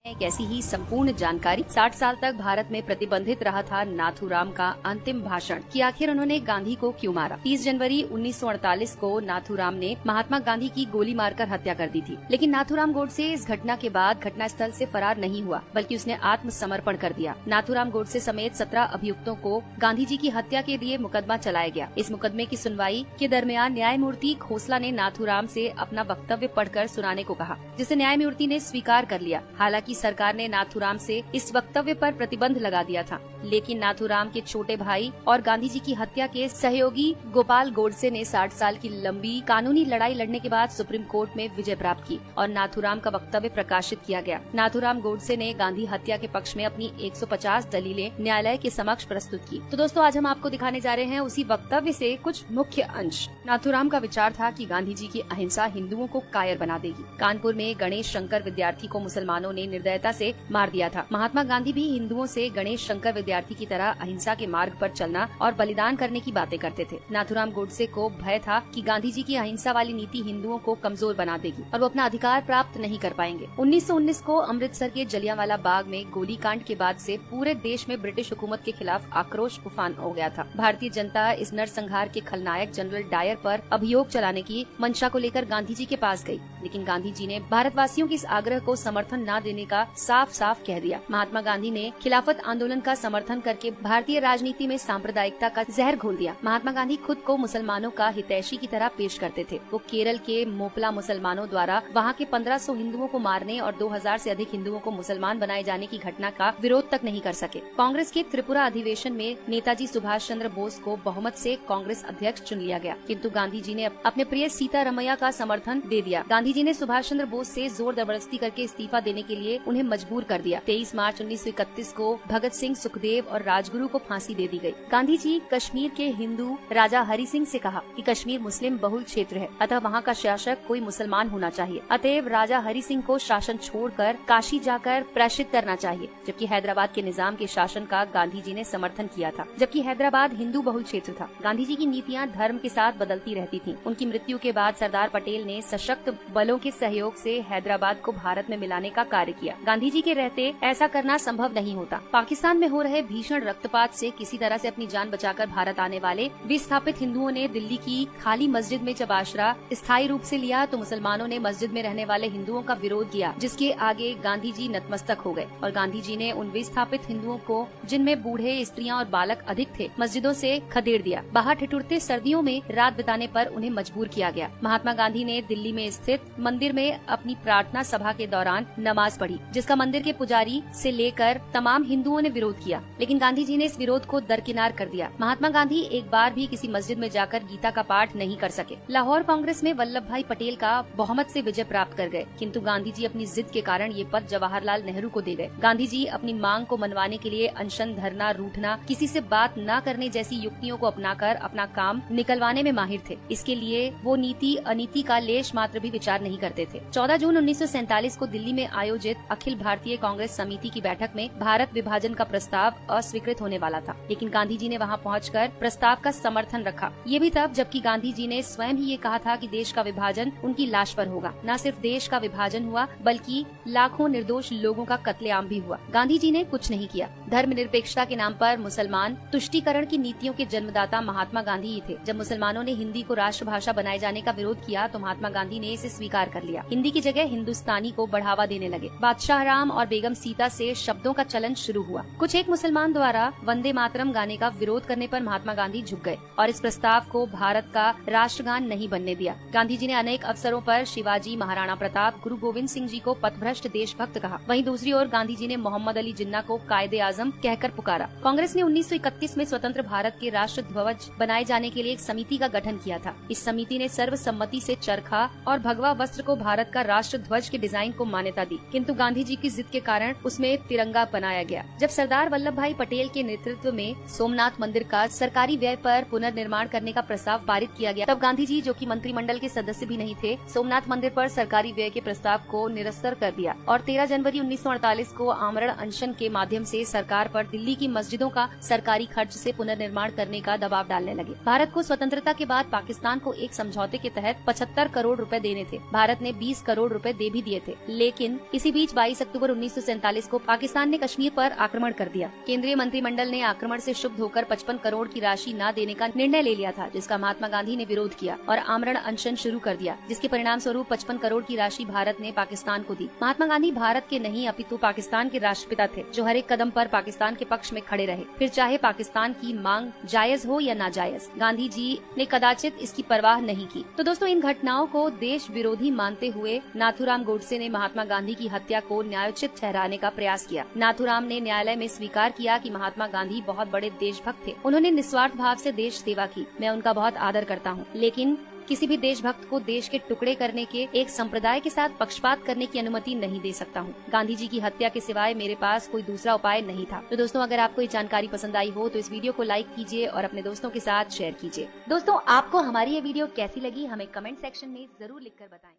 एक ऐसी ही संपूर्ण जानकारी। 60 साल तक भारत में प्रतिबंधित रहा था नाथूराम का अंतिम भाषण कि आखिर उन्होंने गांधी को क्यों मारा। 30 जनवरी 1948 को नाथूराम ने महात्मा गांधी की गोली मारकर हत्या कर दी थी, लेकिन नाथूराम गोडसे इस घटना के बाद घटनास्थल से फरार नहीं हुआ, बल्कि उसने आत्मसमर्पण कर दिया। नाथूराम गोडसे समेत 17 अभियुक्तों को गांधी जी की हत्या के लिए मुकदमा चलाया गया। इस मुकदमे की सुनवाई के दरमियान न्यायमूर्ति खोसला ने नाथूराम से अपना वक्तव्य पढ़कर सुनाने को कहा, जिसे न्यायमूर्ति ने स्वीकार कर लिया। हालांकि सरकार ने नाथूराम से इस वक्तव्य पर प्रतिबंध लगा दिया था, लेकिन नाथूराम के छोटे भाई और गांधी जी की हत्या के सहयोगी गोपाल गोडसे ने 60 साल की लंबी कानूनी लड़ाई लड़ने के बाद सुप्रीम कोर्ट में विजय प्राप्त की और नाथूराम का वक्तव्य प्रकाशित किया गया। नाथूराम गोडसे ने गांधी हत्या के पक्ष में अपनी 150 दलीलें न्यायालय के समक्ष प्रस्तुत की। तो दोस्तों, आज हम आपको दिखाने जा रहे हैं उसी वक्तव्य से कुछ मुख्य अंश। नाथूराम का विचार था कि गांधी जी की अहिंसा हिंदुओं को कायर बना देगी। कानपुर में गणेश शंकर विद्यार्थी को मुसलमानों ने निर्दयता से मार दिया था। महात्मा गांधी भी हिंदुओं से गणेश शंकर विद्यार्थी की तरह अहिंसा के मार्ग पर चलना और बलिदान करने की बातें करते थे। नाथूराम गोडसे को भय था कि गांधी जी की अहिंसा वाली नीति हिंदुओं को कमजोर बना देगी और वो अपना अधिकार प्राप्त नहीं कर पाएंगे। 1919 को अमृतसर के जलियांवाला बाग में गोलीकांड के बाद से पूरे देश में ब्रिटिश हुकूमत के खिलाफ आक्रोश उफान हो गया था। भारतीय जनता इस नरसंहार के खलनायक जनरल डायर पर अभियोग चलाने की मंशा को लेकर गांधी जी के पास गई, लेकिन गांधी जी ने भारतवासियों के इस आग्रह को समर्थन न देने का साफ साफ कह दिया। महात्मा गांधी ने खिलाफत आंदोलन का समर्थन करके भारतीय राजनीति में सांप्रदायिकता का जहर घोल दिया। महात्मा गांधी खुद को मुसलमानों का हितैषी की तरह पेश करते थे। वो केरल के मोपला मुसलमानों द्वारा वहाँ के 1500 हिंदुओं को मारने और 2000 से अधिक हिंदुओं को मुसलमान बनाए जाने की घटना का विरोध तक नहीं कर सके। कांग्रेस के त्रिपुरा अधिवेशन में नेताजी सुभाष चंद्र बोस को बहुमत से कांग्रेस अध्यक्ष चुन लिया गया, किंतु गांधी जी ने अपने प्रिय सीतारमैया का समर्थन दे दिया। गांधी जी ने सुभाष चंद्र बोस से जोर जबरदस्ती करके इस्तीफा देने के लिए उन्हें मजबूर कर दिया। 23 मार्च 1931 को भगत सिंह, सुखदेव और राजगुरु को फांसी दे दी गई। गांधी जी कश्मीर के हिंदू राजा हरि सिंह से कहा कि कश्मीर मुस्लिम बहुल क्षेत्र है, अतः वहाँ का शासक कोई मुसलमान होना चाहिए। अतएव राजा हरि सिंह को शासन छोड़कर काशी जाकर प्रेषित करना चाहिए। जबकि हैदराबाद के निजाम के शासन का गांधी जी ने समर्थन किया था, जबकि हैदराबाद हिंदू बहुल क्षेत्र था। गांधी जी की नीतियाँ धर्म के साथ बदलती रहती थीं। उनकी मृत्यु के बाद सरदार पटेल ने सशक्त बलों के सहयोग से हैदराबाद को भारत में मिलाने का कार्य किया। गांधी जी के रहते ऐसा करना संभव नहीं होता। पाकिस्तान में हो रहे भीषण रक्तपात से किसी तरह से अपनी जान बचाकर भारत आने वाले विस्थापित हिंदुओं ने दिल्ली की खाली मस्जिद में जब आश्रा स्थायी रूप से लिया, तो मुसलमानों ने मस्जिद में रहने वाले हिंदुओं का विरोध किया, जिसके आगे गांधी जी नतमस्तक हो गए और गांधी जी ने उन विस्थापित हिंदुओं को, जिनमें बूढ़े, स्त्रियां और बालक अधिक थे, मस्जिदों से खदेड़ दिया। बाहर ठिठुरते सर्दियों में रात बिताने पर उन्हें मजबूर किया गया। महात्मा गांधी ने दिल्ली में स्थित मंदिर में अपनी प्रार्थना सभा के दौरान नमाज पढ़ी, जिसका मंदिर के पुजारी से लेकर तमाम हिंदुओं ने विरोध किया, लेकिन गांधी जी ने इस विरोध को दरकिनार कर दिया। महात्मा गांधी एक बार भी किसी मस्जिद में जाकर गीता का पाठ नहीं कर सके। लाहौर कांग्रेस में वल्लभ भाई पटेल का बहुमत से विजय प्राप्त कर गए, किंतु गांधी जी अपनी जिद के कारण ये पद जवाहरलाल नेहरू को दे गए। गांधी जी अपनी मांग को मनवाने के लिए अनशन, धरना, रूठना, किसी से बात न करने जैसी युक्तियों को अपनाकर अपना काम निकलवाने में माहिर थे। इसके लिए वो नीति अनीति का लेश मात्र भी विचार नहीं करते थे। 14 जून 1947 को दिल्ली में आयोजित अखिल भारतीय कांग्रेस समिति की बैठक में भारत विभाजन का प्रस्ताव अस्वीकृत होने वाला था, लेकिन गांधी जी ने वहां पहुंचकर प्रस्ताव का समर्थन रखा। ये भी तब जबकि गांधी जी ने स्वयं ही ये कहा था कि देश का विभाजन उनकी लाश पर होगा। न सिर्फ देश का विभाजन हुआ, बल्कि लाखों निर्दोष लोगों का कत्लेआम भी हुआ। गांधी जी ने कुछ नहीं किया। धर्मनिरपेक्षता के नाम पर मुसलमान तुष्टीकरण की नीतियों के जन्मदाता महात्मा गांधी ही थे। जब मुसलमानों ने हिंदी को राष्ट्रभाषा बनाए जाने का विरोध किया, तो महात्मा गांधी ने इसे स्वीकार कर लिया। हिंदी की जगह हिंदुस्तानी को बढ़ावा देने लगे। बादशाह राम और बेगम सीता से शब्दों का चलन शुरू हुआ। कुछ एक मुसलमान द्वारा वंदे मातरम गाने का विरोध करने पर महात्मा गांधी झुक गए और इस प्रस्ताव को भारत का राष्ट्रगान नहीं बनने दिया। गांधी जी ने अनेक अवसरों पर शिवाजी, महाराणा प्रताप, गुरु गोविंद सिंह जी को पथभ्रष्ट देशभक्त कहा। वहीं दूसरी ओर गांधी जी ने मोहम्मद अली जिन्ना को कायदे आजम कहकर पुकारा। कांग्रेस ने 1931 में स्वतंत्र भारत के राष्ट्र ध्वज बनाए जाने के लिए एक समिति का गठन किया था। इस समिति ने सर्वसम्मति से चरखा और भगवा वस्त्र को भारत का राष्ट्र ध्वज के डिजाइन को मान्यता दी, किंतु गांधी जी की जिद के कारण उसमें तिरंगा बनाया गया। जब सरदार वल्लभ भाई पटेल के नेतृत्व में सोमनाथ मंदिर का सरकारी व्यय पर पुनर्निर्माण करने का प्रस्ताव पारित किया गया, तब गांधी जी, जो कि मंत्रिमंडल के सदस्य भी नहीं थे, सोमनाथ मंदिर पर सरकारी व्यय के प्रस्ताव को निरस्तर कर दिया और 13 जनवरी 1948 को आमरण अनशन के माध्यम से सरकार पर दिल्ली की मस्जिदों का सरकारी खर्च से पुनर्निर्माण करने का दबाव डालने लगे। भारत को स्वतंत्रता के बाद पाकिस्तान को एक समझौते के तहत 75 करोड़ रुपए देने थे। भारत ने 20 करोड़ रुपए दे भी दिए थे, लेकिन इसी बीच 22 अक्टूबर 1947 को पाकिस्तान ने कश्मीर पर आक्रमण कर दिया। केंद्रीय मंत्रिमंडल ने आक्रमण से क्षुब्ध होकर 55 करोड़ की राशि न देने का निर्णय ले लिया था, जिसका महात्मा गांधी ने विरोध किया और आमरण अनशन शुरू कर दिया, जिसके परिणाम स्वरूप 55 करोड़ की राशि भारत ने पाकिस्तान को दी। महात्मा गांधी भारत के नहीं अपितु पाकिस्तान के राष्ट्रपिता थे, जो हर एक कदम पर पाकिस्तान के पक्ष में खड़े रहे, फिर चाहे पाकिस्तान की मांग जायज हो या नाजायज। गांधी जी ने कदाचित इसकी परवाह नहीं की। तो दोस्तों, इन घटनाओं को देश विरोधी मानते हुए नाथूराम गोडसे ने महात्मा गांधी की हत्या को न्यायोचित ठहराने का प्रयास किया। नाथूराम ने न्यायालय में स्वीकार किया कि महात्मा गांधी बहुत बड़े देशभक्त थे। उन्होंने निस्वार्थ भाव से देश सेवा की। मैं उनका बहुत आदर करता हूँ, लेकिन किसी भी देशभक्त को देश के टुकड़े करने के, एक संप्रदाय के साथ पक्षपात करने की अनुमति नहीं दे सकता हूँ। गांधी जी की हत्या के सिवाय मेरे पास कोई दूसरा उपाय नहीं था। तो दोस्तों, अगर आपको ये जानकारी पसंद आई हो तो इस वीडियो को लाइक कीजिए और अपने दोस्तों के साथ शेयर कीजिए। दोस्तों, आपको हमारी ये वीडियो कैसी लगी हमें कमेंट सेक्शन में जरूर लिखकर बताएं।